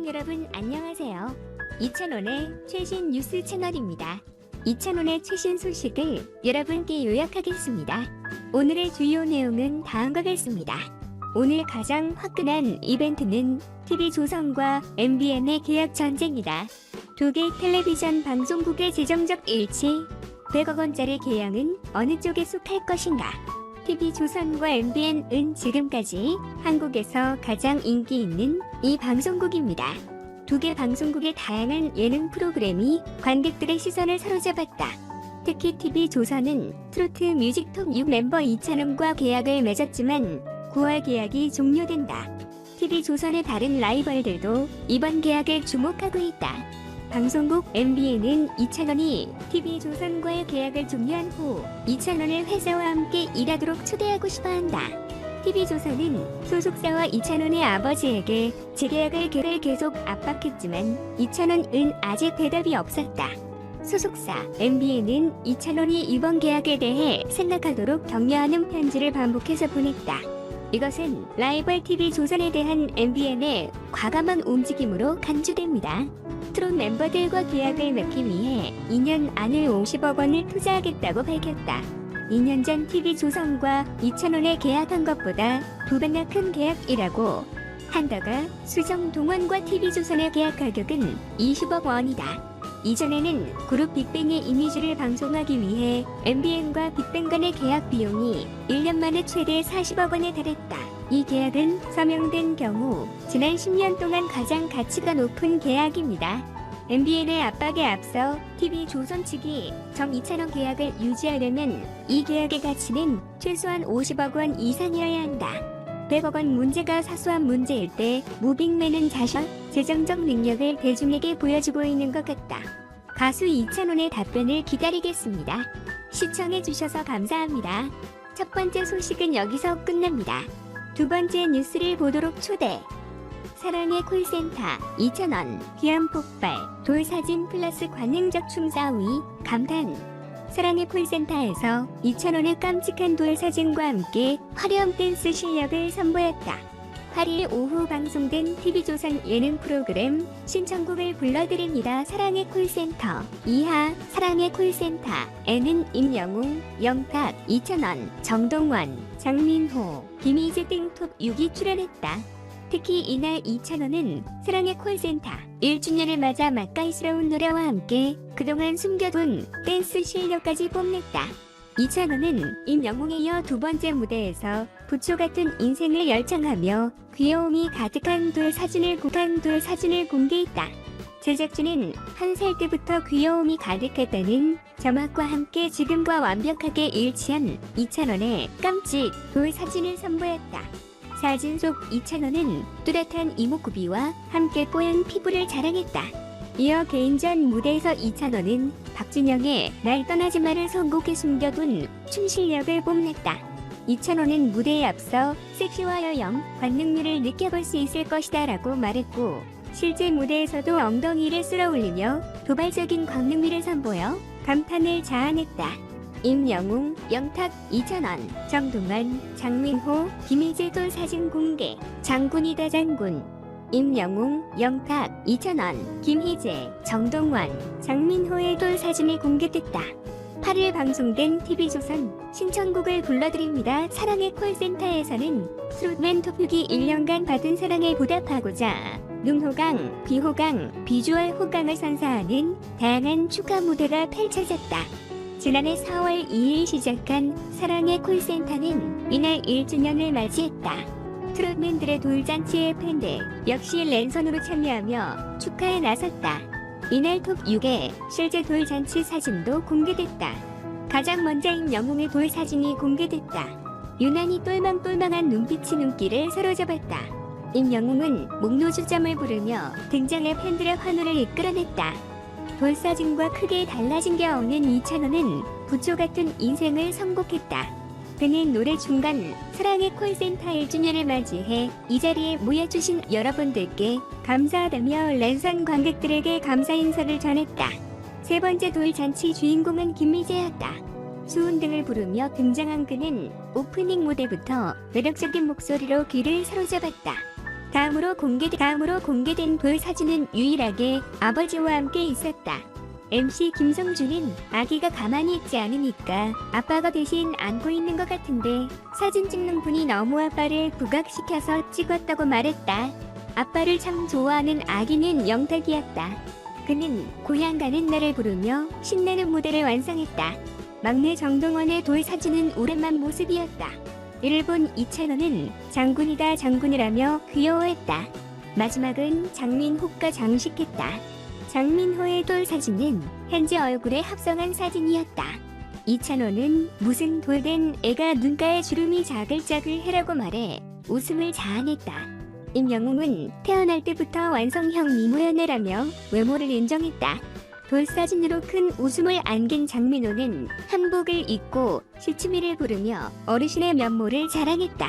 시청 여러분 안녕하세요. 이찬원의 최신 뉴스 채널입니다. 이찬원의 최신 소식을 여러분께 요약하겠습니다. 오늘의 주요 내용은 다음과 같습니다. 오늘 가장 화끈한 이벤트는 TV조선과 MBN의 계약 전쟁이다. 두 개 텔레비전 방송국의 재정적 일치, 100억 원짜리 계약은 어느 쪽에 속할 것인가? TV조선과 MBN은 지금까지 한국에서 가장 인기 있는 이 방송국입니다. 두 개 방송국의 다양한 예능 프로그램이 관객들의 시선을 사로잡았다. 특히 TV조선은 트로트 뮤직톱 6 멤버 이찬원과 계약을 맺었지만 9월 계약이 종료된다. TV조선의 다른 라이벌들도 이번 계약에 주목하고 있다. 방송국 MBN은 이찬원이 TV조선과의 계약을 종료한 후 이찬원을 회사와 함께 일하도록 초대하고 싶어한다. TV조선은 소속사와 이찬원의 아버지에게 재계약을 계속 압박했지만 이찬원은 아직 대답이 없었다. 소속사 MBN은 이찬원이 이번 계약에 대해 생각하도록 격려하는 편지를 반복해서 보냈다. 이것은 라이벌 TV조선에 대한 MBN의 과감한 움직임으로 간주됩니다. 트롯 멤버들과 계약을 맺기 위해 2년 안에 50억 원을 투자하겠다고 밝혔다. 2년 전 TV조선과 이찬원에 계약한 것보다 2배나 큰 계약이라고 한다가 수정동원과 TV조선의 계약 가격은 20억 원이다. 이전에는 그룹 빅뱅의 이미지를 방송하기 위해 MBN과 빅뱅 간의 계약 비용이 1년 만에 최대 40억 원에 달했다. 이 계약은 서명된 경우 지난 10년 동안 가장 가치가 높은 계약입니다. MBN의 압박에 앞서 TV조선 측이 이찬원 계약을 유지하려면 이 계약의 가치는 최소한 50억 원 이상이어야 한다. 100억 원 문제가 사소한 문제일 때 무빅맨은 자신의 재정적 능력을 대중에게 보여주고 있는 것 같다. 가수 이찬원의 답변을 기다리겠습니다. 시청해주셔서 감사합니다. 첫 번째 소식은 여기서 끝납니다. 두 번째 뉴스를 보도록 초대. 사랑의 콜센터 이찬원 귀한 폭발 돌사진 플러스 관행적 춤사위 감탄. 사랑의 콜센터에서 이찬원의 깜찍한 돌사진과 함께 화려한 댄스 실력을 선보였다. 8일 오후 방송된 TV조선 예능 프로그램 신청곡을 불러드립니다. 사랑의 콜센터 2화 사랑의 콜센터에는 임영웅, 영탁, 이찬원, 정동원, 장민호, 김희재 등 톱 6이 출연했다. 특히 이날 이찬원은 사랑의 콜센터 1주년을 맞아 맛깔스러운 노래와 함께 그동안 숨겨둔 댄스 실력까지 뽐냈다. 이찬원은 임영웅에 이어 두 번째 무대에서 부초 같은 인생을 열창하며 귀여움이 가득한 돌 사진을 공개했다. 제작진은 1살 때부터 귀여움이 가득했다는 자막과 함께 지금과 완벽하게 일치한 이찬원의 깜찍 돌 사진을 선보였다. 사진 속 이찬원은 뚜렷한 이목구비와 함께 뽀얀 피부를 자랑했다. 이어 개인전 무대에서 이찬원은 박진영의 날 떠나지 마를 선곡에 숨겨둔 춤 실력을 뽐냈다. 이찬원은 무대에 앞서 섹시와 여영, 관능미를 느껴볼 수 있을 것이다 라고 말했고 실제 무대에서도 엉덩이를 쓸어올리며 도발적인 관능미를 선보여 감탄을 자아냈다. 임영웅, 영탁, 이찬원, 정동원, 장민호, 김희재 돌 사진 공개. 장군이다 장군. 임영웅, 영탁, 이찬원, 김희재, 정동원, 장민호의 돌 사진이 공개됐다. 8일 방송된 TV조선 신청곡을 불러드립니다. 사랑의 콜센터에서는 트롯맨 톱6이 1년간 받은 사랑에 보답하고자 눈호강, 귀호강, 비주얼 호강을 선사하는 다양한 축하 무대가 펼쳐졌다. 지난해 4월 2일 시작한 사랑의 콜센터는 이날 1주년을 맞이했다. 트롯맨들의 돌잔치의 팬들 역시 랜선으로 참여하며 축하에 나섰다. 이날 톱6의 실제 돌잔치 사진도 공개됐다. 가장 먼저 임영웅의 돌 사진이 공개됐다. 유난히 똘망똘망한 눈빛이 눈길을 사로잡았다. 임영웅은 목노주점을 부르며 등장해 팬들의 환호를 이끌어냈다. 돌 사진과 크게 달라진 게 없는 이찬원은 부초 같은 인생을 선곡했다. 그는 노래 중간 사랑의 콜센터 1주년을 맞이해 이 자리에 모여주신 여러분들께 감사하다며 랜선 관객들에게 감사 인사를 전했다. 세 번째 돌잔치 주인공은 김희재였다. 수훈 등을 부르며 등장한 그는 오프닝 무대부터 매력적인 목소리로 귀를 사로잡았다. 다음으로 공개된 돌 사진은 유일하게 아버지와 함께 있었다. MC 김성준은 아기가 가만히 있지 않으니까 아빠가 대신 안고 있는 것 같은데 사진 찍는 분이 너무 아빠를 부각시켜서 찍었다고 말했다. 아빠를 참 좋아하는 아기는 영탁이었다. 그는 고향 가는 날을 부르며 신나는 무대를 완성했다. 막내 정동원의 돌 사진은 오랜만 모습이었다. 이를 본 이찬원은 장군이다 장군을 하며 귀여워했다. 마지막은 장민호가 장식했다. 장민호의 돌 사진은 현재 얼굴에 합성한 사진이었다. 이찬원은 무슨 돌된 애가 눈가에 주름이 자글자글해라고 말해 웃음을 자아냈다. 임영웅은 태어날 때부터 완성형 미모였네라며 외모를 인정했다. 돌 사진으로 큰 웃음을 안긴 장민호는 한복을 입고 시치미를 부르며 어르신의 면모를 자랑했다.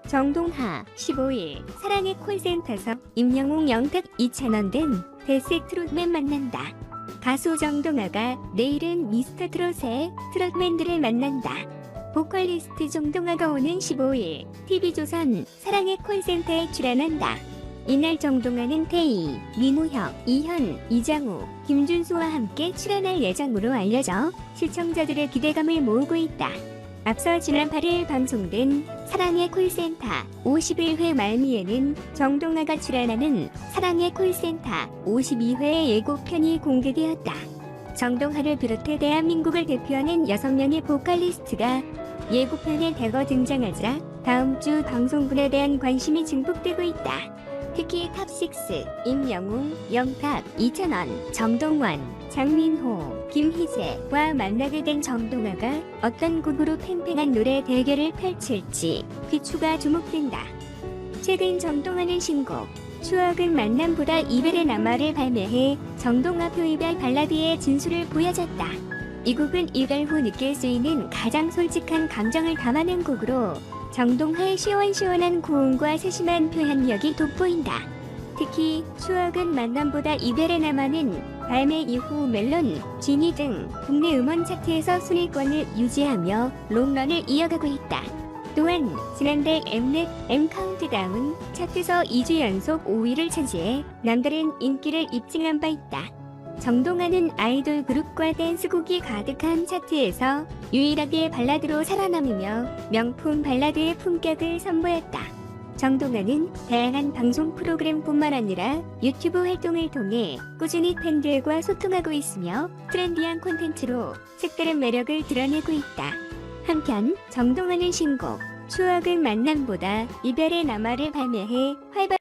정동하 15일 사랑의 콜센터에서 임영웅, 영탁, 이찬원 등 대세 트롯맨 만난다. 가수 정동하가 내일은 미스터 트롯의 트롯맨들을 만난다. 보컬리스트 정동하가 오는 15일 TV조선 사랑의 콜센터에 출연한다. 이날 정동하는 태희, 민우혁, 이현, 이장우, 김준수와 함께 출연할 예정으로 알려져 시청자들의 기대감을 모으고 있다. 앞서 지난 8일 방송된 사랑의 콜센터 51회 말미에는 정동하가 출연하는 사랑의 콜센터 52회 예고편이 공개되었다. 정동하를 비롯해 대한민국을 대표하는 6명의 보컬리스트가 예고편에 대거 등장하자 다음 주 방송분에 대한 관심이 증폭되고 있다. 특히 탑6 임영웅, 영탁, 이찬원, 정동원, 장민호, 김희재와 만나게 된 정동하가 어떤 곡으로 팽팽한 노래 대결을 펼칠지 귀추가 주목된다. 최근 정동하는 신곡 추억은 만남보다 이별의 낱말을 발매해 정동하 표이별 발라드의 진수를 보여줬다. 이 곡은 이별 후 느낄 수 있는 가장 솔직한 감정을 담아낸 곡으로 정동하의 시원시원한 고음과 세심한 표현력이 돋보인다. 특히 추억은 만남보다 이별의 남아는 발매 이후 멜론, 지니 등 국내 음원 차트에서 순위권을 유지하며 롱런을 이어가고 있다. 또한 지난달 엠넷 M카운트다운 차트에서 2주 연속 5위를 차지해 남다른 인기를 입증한 바 있다. 정동하는 아이돌 그룹과 댄스곡이 가득한 차트에서 유일하게 발라드로 살아남으며 명품 발라드의 품격을 선보였다. 정동하는 다양한 방송 프로그램뿐만 아니라 유튜브 활동을 통해 꾸준히 팬들과 소통하고 있으며 트렌디한 콘텐츠로 색다른 매력을 드러내고 있다. 한편 정동하는 신곡 추억은 만남보다 이별의 낱말을 발매해 활발